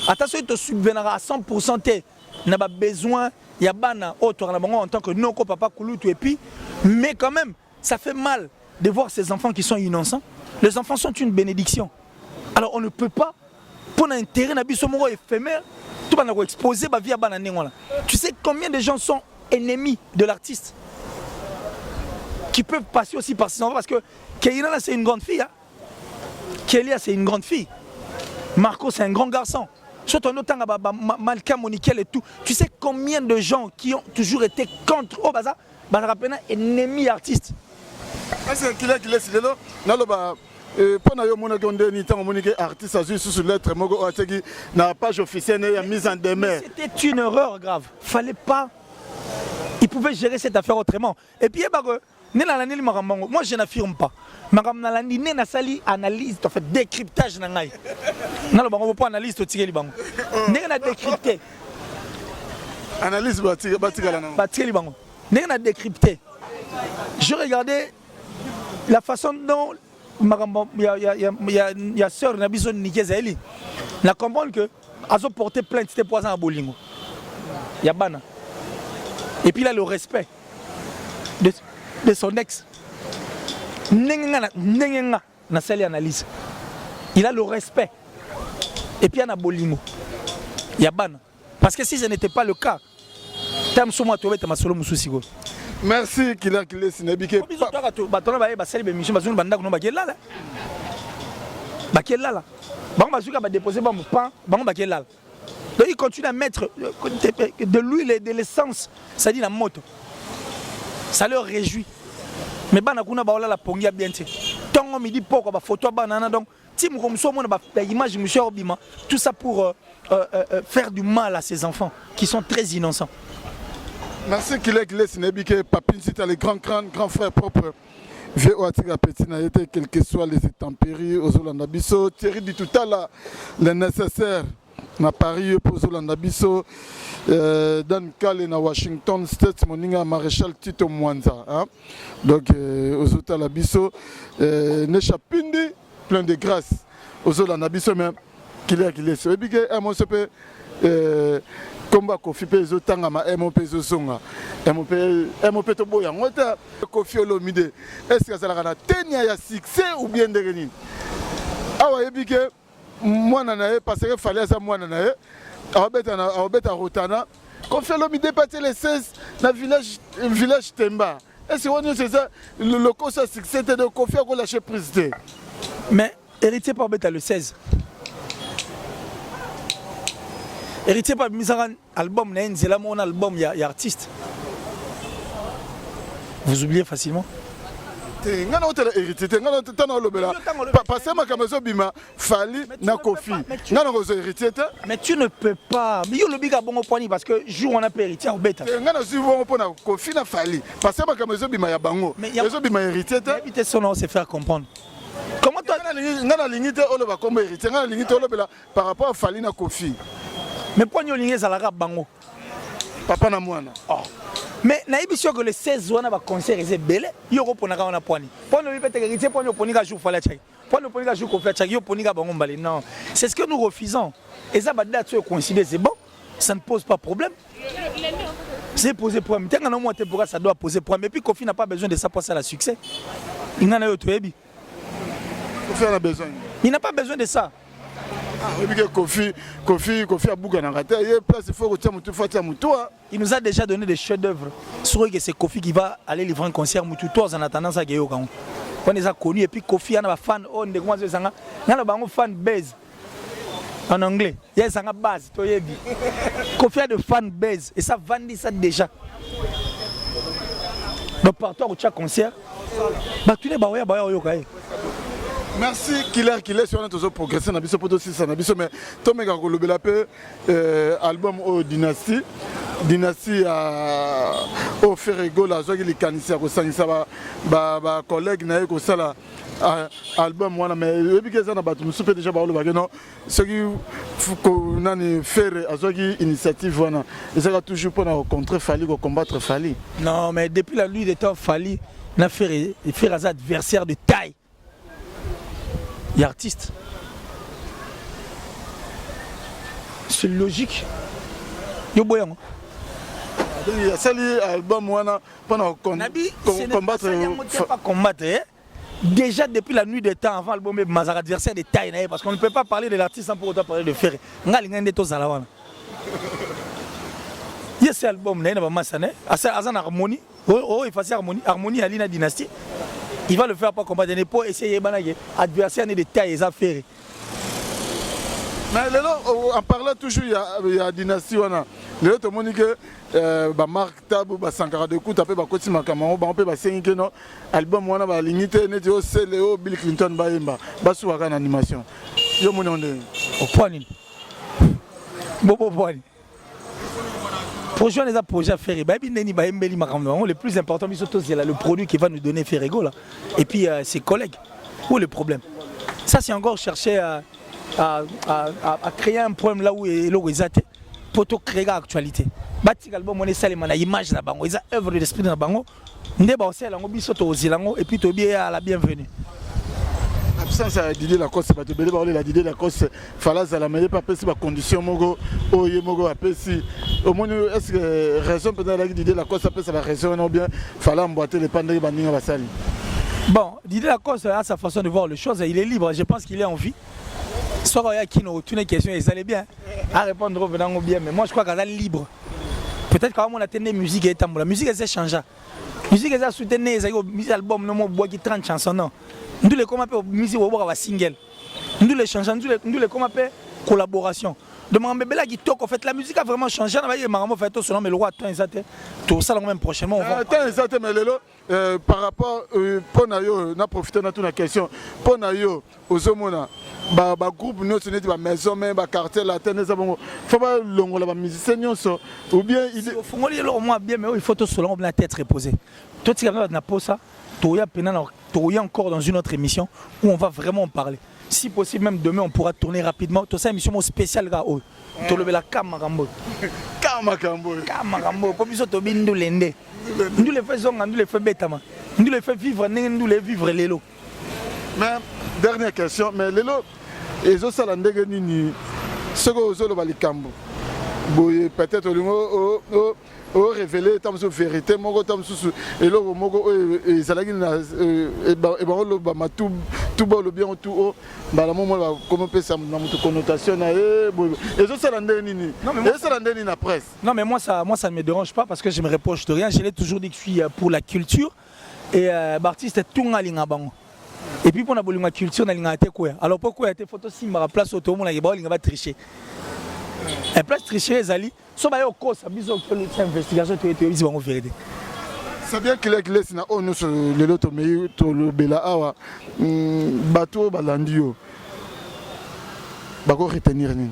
Speaker 2: Attention, il te subventionnera à 100%, n'a pas besoin, il y a bana autre en tant que non papa Kouloutou et puis, mais quand même ça fait mal de voir ces enfants qui sont innocents. Les enfants sont une bénédiction. Alors on ne peut pas pour un terrain éphémère, tout va nous exposer ma vie à banane. Tu sais combien de gens sont ennemis de l'artiste qui peuvent passer aussi par ces enfants parce que Keïna c'est une grande fille. Hein? Kélia c'est une grande fille. Marco c'est un grand garçon. Surtout notamment Malka Monikel et tout. Tu sais combien de gens qui ont toujours été contre au bazar, ennemis artistes.
Speaker 3: C'est qu'il est là. Pendant que les artistes ont sur lettre la page officielle est mise en demeure.
Speaker 2: C'était une erreur grave. Fallait pas. Ils pouvaient gérer cette affaire autrement. Et puis, moi je n'affirme pas. Mais analyse, en fait, décryptage. On ne peut pas analyse. Décrypter.
Speaker 3: Analyse.
Speaker 2: Je regardais la façon dont il y a sœur Nabiso Nikezeli. La comprendre que Azo porté plainte, c'était poison à Bolingo. Il y a Bana. Et puis il a le respect de son ex. Na sali analyse. Il a le respect. Et puis il y a Bolingo. Il y a Bana. Parce que si ce n'était pas le cas, Tam Souma Tobe Tamasolo Moussousigo.
Speaker 3: Merci qu'il a Sinabike.
Speaker 2: Donc ils continuent à mettre de l'huile et de l'essence, ça dit la moto. Ça leur réjouit. Mais bana kuna ba la pongia bien te. Tongo midi poko ba photo banana donc ti mo comme so mo ba image monsieur Obima, tout ça pour faire du mal à ces enfants qui sont très innocents.
Speaker 3: Merci Kilek Les Nebike Papin c'est les grands frères propres. VOATIGA Petit n'a été quelles que soient les intempéries aux Olandabiso, Thierry dit tout à l'heure le nécessaire na Paris pour Olandabiso, Dan Kale na Washington State moninga maréchal Tito Mwanza, hein? Donc aux Olandabiso, Nechapindi plein de grâce aux Olandabiso même qu'il est et puis que mon sepe combat Kofi peso tangama MOP zonga MOP to boya ngota Kofi Olomide est-ce que ça la tenia ya succès ou bien de awa ebike mwana nae parce que fallait ça mwana nae abeta rotana Kofi Olomide passé les 16 na village Temba est-ce que c'est ça le cause succès de Kofi a lâché prise.
Speaker 2: Mais héritier par beta le 16. Héritier par Misaran album c'est là mon album il y a artiste. Vous oubliez facilement.
Speaker 3: Ngana hôtel héritier ngana tana lobela passer ma kamazo bima fali na Kofi ngana rozo héritier.
Speaker 2: Mais tu ne peux pas mais yo lobiga bongo poni parce que jour on a pas héritier au beta.
Speaker 3: Ngana su bongo pona Kofi na fali passer ma kamazo bima ya bango rezo bima héritier.
Speaker 2: Éviter son nom c'est faire comprendre. Comment toi
Speaker 3: ngana lingité oloba comme héritier ngana lingité olobela par rapport à fali na Kofi.
Speaker 2: Mais pourquoi nous avons la bango?
Speaker 3: Papa na mwana.
Speaker 2: Oh. Mais naïbi sûr que le 16 wana ba concert est belé, yo reponaka on a poani. Pour nous répéter héritier pour nous ponika jour fala tchaki. Pour nous ponika jour ko fait tchaki yo ponika bango mbali. Non, c'est ce que nous refusons. Et ça ba date yo considérer c'est bon, ça ne pose pas problème. C'est poser problème. Tant qu'on a monté pour ça doit poser problème. Et puis Kofi n'a pas besoin de ça pour ça la succès. Il n'en a yo toyebi.
Speaker 3: Kofi a besoin. Il
Speaker 2: n'a pas besoin de ça. Il nous a déjà donné des chefs-d'œuvre. C'est que c'est Kofi qui va aller livrer un concert Moutoutouaz en attendant ça. On les a connus et puis Kofi a un fan on de comment ça un fan base en anglais. Il y a une base. Kofi a de fan base et ça vendit ça déjà. Donc partout au chaque concert, bah tu n'es pas
Speaker 3: merci Killer sur notre progresser na biso poto sisa na biso mais tomeka ko lobela pe album au dynastie a au Ferrego la zo ki likanisa ko sangisa ba collègue na ko sala album wana mais ebike za na batu musupe déjà ba loba que non ce qui ko nani faire azoki initiative wana ezaka toujours pour rencontrer Fali ko combattre Fali.
Speaker 2: Non mais depuis la nuit des temps Fali n'a fait un adversaire de taille. Il y a artiste. C'est logique. Yo boyang.
Speaker 3: Il y a sali album wana pendant combattre
Speaker 2: pas combattre. Déjà depuis la nuit des temps avant l'album Mazar adversaire de taille parce qu'on ne peut pas parler de l'artiste sans pour autant parler de Ferré. Ngalinga ndeto zalawana. Il y a album na ba masane, azan harmonie. Oh il fait harmonie Alina dynastie. Il va le faire pas combattre pour essayer de adversaire de taille et affaires.
Speaker 3: Mais là, en parlant toujours, il y a dynastie. Les autres monde que Marc Tabou, Sankara de Kout, après Bakoti Makamaro, on peut passer que non album on a limité, Netio Léo, Bill Clinton, Baimba, Basouaka en animation. Yo mon nom
Speaker 2: au point. Bobo point. Pour joindre les projets à faire, le plus important, c'est le produit qui va nous donner Ferrego là. Et puis ses collègues. Où est le problème? Ça, c'est encore chercher à créer un problème là où il est pour créer l'actualité. Bâti album, on est salé, on a image là-bas, on a œuvre de l'esprit là-bas. On est basé là, on est aux îles et puis tu es à la bienvenue.
Speaker 3: Absence à Didier Lacoste, parce que la Didier Lacoste, fallait à la meilleure pas passer par condition mogo, oye mogo à passer. Au moins, est-ce que raison peut-être la Didier Lacoste a passé la raison ou bien fallait emboîter les pandas et bandiner la salle.
Speaker 2: Bon, Didier Lacoste a sa façon de voir les choses, il est libre, je pense qu'il est en vie. Soit il y a qui nous toutes les questions, ils allaient bien à répondre venant au bien, mais moi je crois qu'elle est libre. Peut-être quand on a tenu musique et la musique elle s'est changée. La musique elle a soutenu les albums, non moi qui 30 chansons non. Nous les comment musique au single. Nous les chansons, nous les comment collaboration. De Mambébéla qui toque, en fait, la musique a vraiment changé. On a vu Marambo fait tout selon, mais le roi attend tout ça même prochainement.
Speaker 3: Attends, mais Lelo, par rapport pour Nayo, on a profité de toute la question. Pour Nayo, aux hommes, bah groupe nous c'est des maisons même bah quartier latin ça bon faut pas longo la musicien ou bien il
Speaker 2: faut moi bien mais il faut tout selon la tête reposée. Toi tu vas na posa, toi encore dans une autre émission où on va vraiment en parler. Si possible, même demain, on pourra tourner rapidement. Tout ça, émission spéciale, gars. Tu le la Kamarambo. Kamarambo. Comme ça, tu bindu l'ende. Nous les faisons, nous les faisons bêtement. Nous les faisons vivre, nous les vivre l'élo.
Speaker 3: Mais, dernière question, mais l'élo, les autres salandés, ce que vous avez dit, peut-être au révéler tant de vérité mon temps sous et là mogo et ça là et bah ma tout le bien tout bah la moment comment peut ça dans notre connotation et ça l'andé nini et ça l'andé nini la presse.
Speaker 2: Non mais moi ça ne me dérange pas parce que je me reproche de rien, je l'ai toujours dit que je suis pour la culture et l'artiste tout ngalinga bango. Et puis pour la bolima culture na linga te quoi. Alors pourquoi était photo simba place auto mon la ba linga va tricher. Et place tricher les ali so ba yo ko ça biso que l'investigation tu es visi bango vérité.
Speaker 3: C'est bien que les na onu sur le loto mais to le bela awa bateau balandio. Ba ko retenir ni.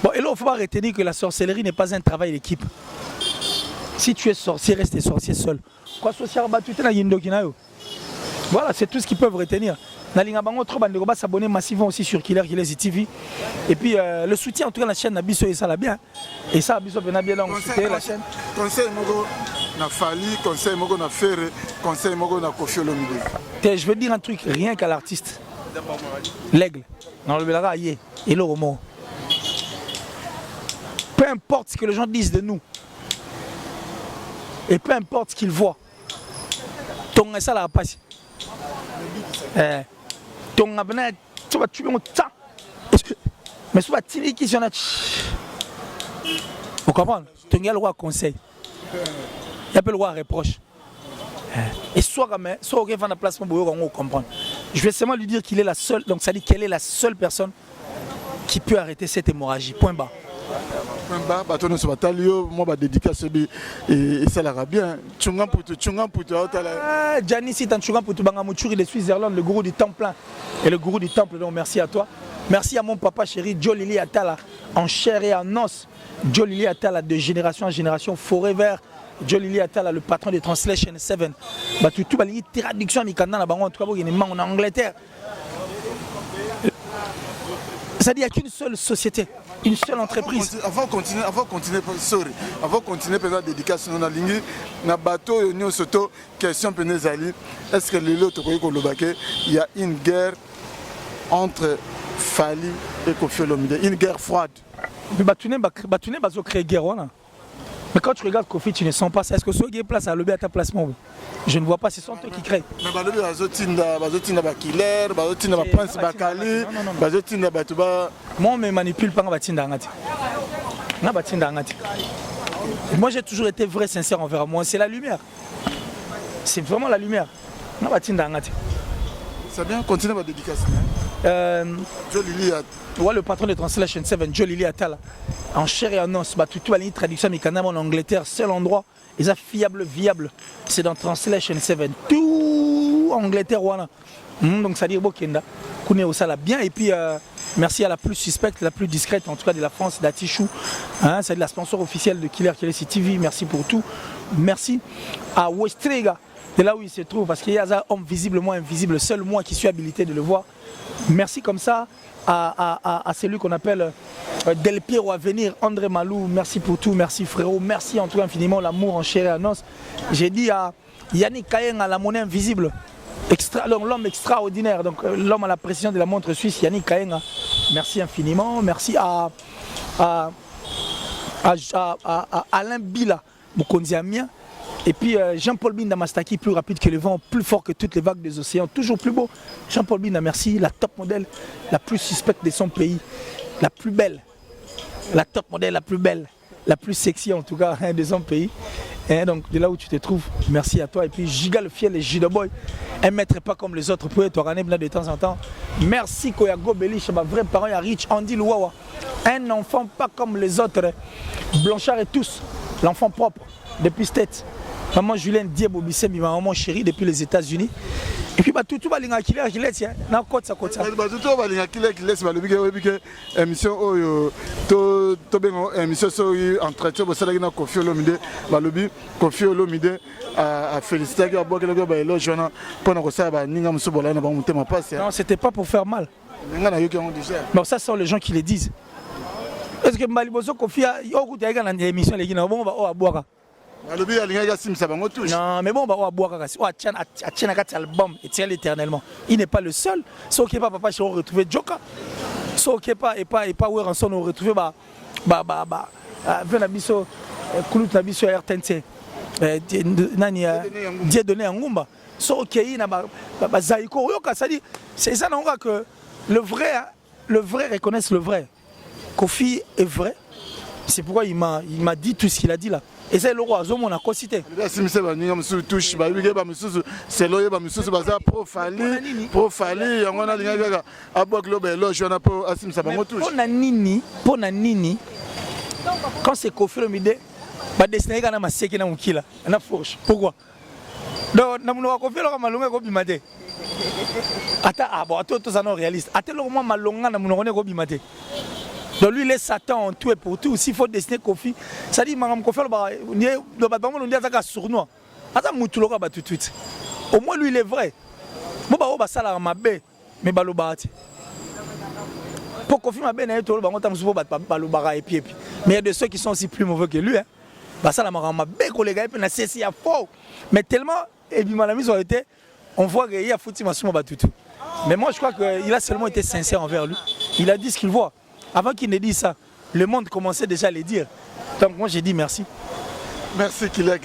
Speaker 2: Bon et là il faut pas retenir que la sorcellerie n'est pas un travail d'équipe. Si tu es sorcier reste sorcier seul. Quoi sorcier battu na yindo kinayo. Voilà, c'est tout ce qu'ils peuvent retenir. Nalinga bango trop bande va s'abonner massivement aussi sur Killer TV. Et puis le soutien en tout cas la chaîne Nabiso et ça l'a bien. Et ça Nabiso bien bien donc c'était la chaîne.
Speaker 3: Conseil mogo na Fali, conseil mogo na Ferre, conseil mogo na Koffi Olomide.
Speaker 2: Je veux dire un truc rien qu'à l'artiste. L'aigle dans le belara yé et le roman. Peu importe ce que les gens disent de nous. Et peu importe ce qu'ils voient. Ton ça la passe. Ton abonné, tu vas tuer mon temps. Mais tu vas tirer qui sont là. Vous comprenez? Tu as le roi conseil. Il y a le roi reproche. Et soit aucun fan de placement pour comprendre. Je vais seulement lui dire qu'il est la seule. Donc ça dit qu'elle est la seule personne qui peut arrêter cette hémorragie. Point bas.
Speaker 3: Batono sur Batalio, moi ma dédicace et ça l'ira bien. Tchungan Poutou.
Speaker 2: Gianni si tan Tchungan Poutou Bangamouchouri de Suisse-Irlande, le gourou du temple et le gourou du temple. Donc merci à toi. Merci à mon papa chéri Joe Lili Atala en chair et en os. Joe Lili Atala de génération en génération forever. Joe Lili Atala le patron de Translation 7. Tout bali traduction mikanda na bango en tout cas en Angleterre. Ça dit qu'il n'y a qu'une seule société, une seule entreprise.
Speaker 3: Avant de continuer, peut-être dédicace dans la ligne, na bateau, nous surtout question penezali. Est-ce que les autres il y a une guerre entre Fali et Koffi Olomide, une guerre froide.
Speaker 2: Mais Batouné va créer guerre. Mais quand tu regardes Koffi, tu ne sens pas ça. Est-ce que ce qui est place à lever à ta placement? Je ne vois pas, c'est son truc qui crée.
Speaker 3: Mais Prince Bakali,
Speaker 2: moi, on ne me manipule pas. Moi, j'ai toujours été vrai, sincère envers moi. C'est la lumière. C'est vraiment la lumière.
Speaker 3: C'est bien, continue ma dédicace. Joe Lili
Speaker 2: ouais, le patron de Translation 7, Joe Lili Atala, en chair et en os, tout à la traduction mécanique en Angleterre, seul endroit, ils ont fiable, viable, c'est dans Translation 7, tout Angleterre, voilà. Donc ça dit Bokenda, Kouné Osala bien, et puis merci à la plus suspecte, la plus discrète en tout cas de la France, d'Atichou, hein, c'est la sponsor officielle de Killer TV, merci pour tout. Merci à Westrega, de là où il se trouve, parce qu'il y a un homme visiblement invisible, seul moi qui suis habilité de le voir. Merci comme ça à celui qu'on appelle Del Piero à venir, André Malou, merci pour tout, merci frérot, merci en tout cas infiniment, l'amour en chair et en os. J'ai dit à Yannick Kayen à la monnaie invisible, l'homme extraordinaire, donc l'homme à la précision de la montre suisse, Yannick Kayen, merci infiniment, merci à Alain Bila, Mokonzi Amien. Et puis Jean-Paul Binda Mastaki, plus rapide que le vent, plus fort que toutes les vagues des océans, toujours plus beau. Jean-Paul Binda, merci, la top modèle, la plus suspecte de son pays, la plus belle, la top modèle, la plus belle, la plus sexy en tout cas de son pays. Et donc de là où tu te trouves, merci à toi. Et puis Giga le fiel et Giga Boy, Un maître pas comme les autres. Pour être de temps en temps. Merci Koyago Belich, ma vrai parent, Rich Andy Louawa. Un enfant pas comme les autres. Blanchard et tous. L'enfant propre. Depuis tête. Maman Julien Diebo Bissem, ma maman chérie depuis les États-Unis. Et puis tout va linga qui laisse na côte ça.
Speaker 3: Tout va linga qui laisse ba lobi que émission oyo to bengo émission so entretien bo sala na Koffi Olomide ba lobi Koffi Olomide a félicité ga bo ba éloge na pona ko sa ba ninga musobola na ba mutema passe.
Speaker 2: Non, c'était pas pour faire mal.
Speaker 3: Ninga na yo qui ont dit ça.
Speaker 2: Bon, ça sont les gens qui le disent. Est-ce que Maliboso Koffi yo ku ta ga na émission les gina bon ba o aboaka. Non, mais bon, album éternel éternellement. Il n'est pas le seul. Ce qui n'est pas papa, on retrouvé Joka. Ce qui n'est pas et pas où on a retrouvé Venabiso, Koulout Nabiso RTNC. Dieu donné un Ngumba. Ce qui est Zaïko, c'est ça que le vrai reconnaisse le vrai. Koffi est vrai. C'est pourquoi il m'a dit tout ce qu'il a dit là. Et c'est le roi, on a cité.
Speaker 3: C'est
Speaker 2: quand c'est Koffi Olomide, bah destiné à ma séquille na mukila, na forge. Pourquoi? Donc na muna Koffi Olomide malonga ko bimate. Ata bon tout ça non réaliste. Ata le moment malonga na muna ko bimate. Donc lui, il est Satan en tout et pour tout. S'il faut dessiner Koffi, ça dit, Mme Koffi, on dit que sournois. Tout de suite. Au moins, lui, il est vrai. Bon, ça là, ma bé, mais balobati. Pour Koffi, ma bé, il y a tout le monde et puis. Mais il y a de ceux qui sont aussi plus mauvais que lui. Ça là, ma bé, collègue, il y a ceci, il y a faux. Mais tellement, et puis, madame, ils ont été, on voit qu'il y a foutu ma souma tout. Mais moi, je crois qu'il a seulement été sincère envers lui. Il a dit ce qu'il voit. Avant qu'il ne dise ça, le monde commençait déjà à le dire. Donc moi j'ai dit merci.
Speaker 3: Merci Kilek,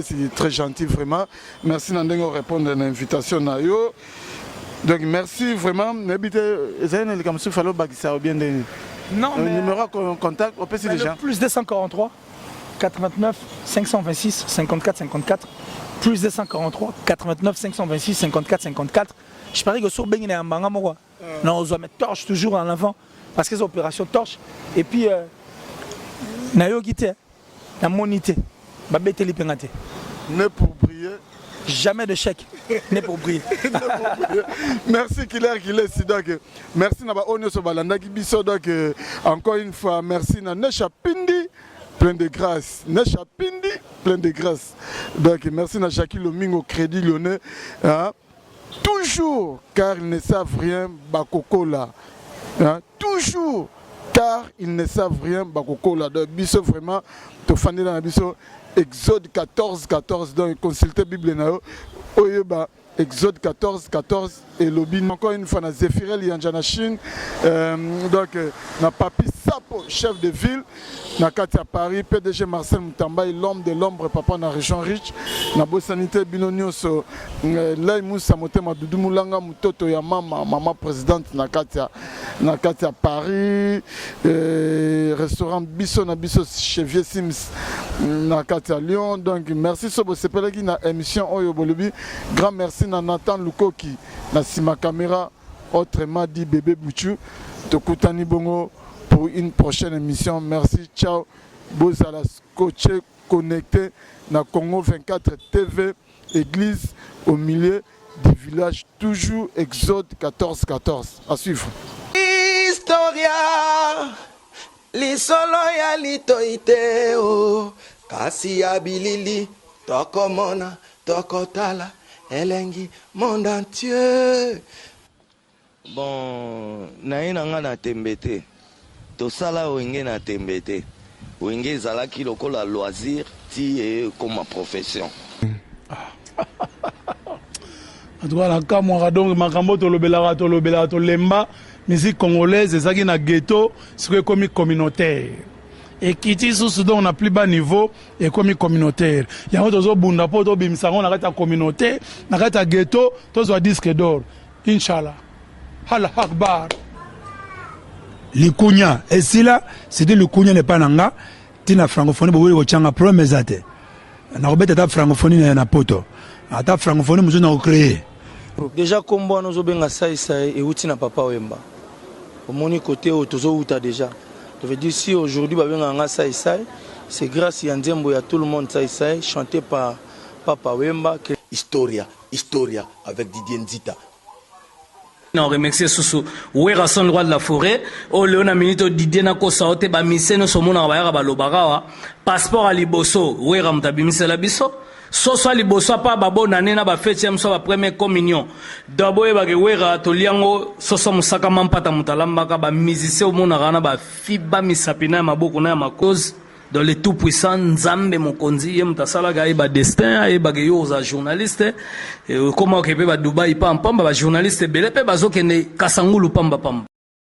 Speaker 3: c'est très gentil vraiment. Merci de répondre à l'invitation. Donc merci vraiment. Non, mais numéro contact, on peut si déjà.
Speaker 2: Plus 243 89 526 54 54. Plus 243 89 526 54 54. Je parie que sur Benguine et Mbanga, non, on doit mettre torche toujours en avant. Parce que c'est opération torche. Et puis, nayo quitté, na monité, babete li pengate.
Speaker 3: Ne pour prier.
Speaker 2: Jamais de chèque. Ne pour prier.
Speaker 3: Merci Killer. Donc, merci Naba Onyo Sobalanda Gibiso. Donc, encore une fois, merci na Nesha Pindi. Plein de grâce. Nesha Pindi, plein de grâce. Donc, merci na Jackie Lomingo Crédit Lyonnais. Hein? Toujours, car ils ne savent rien, Bakoko là. Hein? Toujours, car ils ne savent rien. Bakoko là, de biso vraiment, to fandé dans la biso. Exode 14, 14, donc consultez Bible nao. Oyeba, Exode 14, 14 et Lobin. Encore une fois, na Zéphirel Yanjanachine. Donc, na Papi Sapo, chef de ville. Na Katia Paris, PDG Marcel Moutambaï, l'homme de l'ombre, papa na région riche. Na Bosanité Binonioso, Lai Moussa Motema Doudou Moulanga, Moutoto ya maman présidente na Katia Paris. Restaurant Bisso na Bisso Chevier Sims na Katia Lyon. Donc merci Sobo Sepelegi na émission Oyo Bolobi. Grand merci na Nathan Lukoki na Sima Caméra, autrement dit Bébé Bouchou. Tokutani Bongo pour une prochaine émission. Merci, ciao. Bozala coaché connecté na Congo 24 TV, église au milieu du village, toujours Exode 14 14. À suivre.
Speaker 4: Historia lisolo ya litoite o kasi abilili tokomona tokotala elengi monde entier. Bon, naina ngana tembete. Tosala wenge na tembete. Wenge zalaki lokola loisir ti comme ma profession.
Speaker 5: En tout cas, la Kamwara donc makambo tolobela tolemba musique congolaise ezaki na ghetto, c'est comme communautaire. Et Kiti sous on a plus bas niveau et comme communautaire. Il y a autre bunda po to bimsa on a ta communauté, na ta ghetto, to zo disque d'or. Inshallah. Allah Akbar.
Speaker 6: Likunya et si là c'était le kunya ne pananga tina francophonie bo ko changa promesate na robeta ta francophonie na poto ata francophonie muzo na créer
Speaker 2: Déjà combo nous obenga sai et outi na papa Wemba. Au moni côté au tozo outa déjà. Je veux dire si aujourd'hui ba benga sai c'est grâce à Nzembo ya tout le monde sai chanté par papa Wemba que
Speaker 7: Historia avec Didier Nzita.
Speaker 8: On remercie Soussou. Ouera son roi de la forêt. O Léona Minito Didier na kosaote ba miseno somona ba ba lobarawa. Passeport à liboso. Ouera mtabi misela biso. Soso liboso pa babo nane na ba fête ya mso ba première communion. Dabo e ba ke ouera to liango soso musaka mampata mutalamba ka ba musicien o mona rana ba fiba misapina maboko na makoz. Dans les tout puissants Nzambe Mokonzi yem tasala ga ba destin e ba ke yo za journaliste comment que pe ba Dubai pam ba journaliste belé pe ba zo kene kasangulu pamba pamba